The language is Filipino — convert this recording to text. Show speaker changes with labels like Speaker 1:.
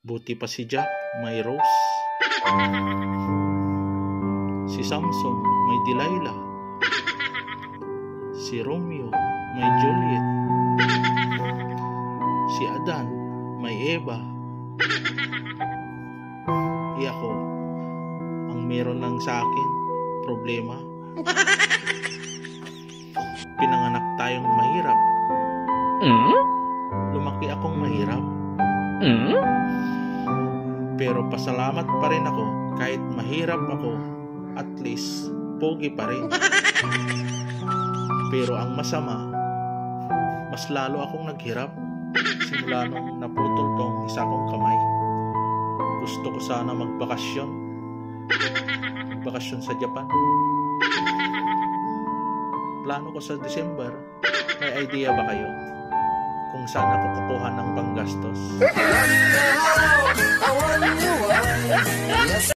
Speaker 1: Buti pa si Jack may Rose. Si Samson may Delilah. Si Romeo may Juliet. Si Adan may Eva. Ako, ang meron lang sa akin problema. Pinanganak tayong mahirap. Lumaki akong mahirap. Pero pasalamat pa rin ako kahit mahirap ako, at least pogi pa rin. Pero ang masama, mas lalo akong naghirap simula nung naputol tong isa kong kamay. Gusto ko sana magbakasyon sa Japan. Plano ko sa December. May idea ba kayo kung saan ako kukuha ng panggastos?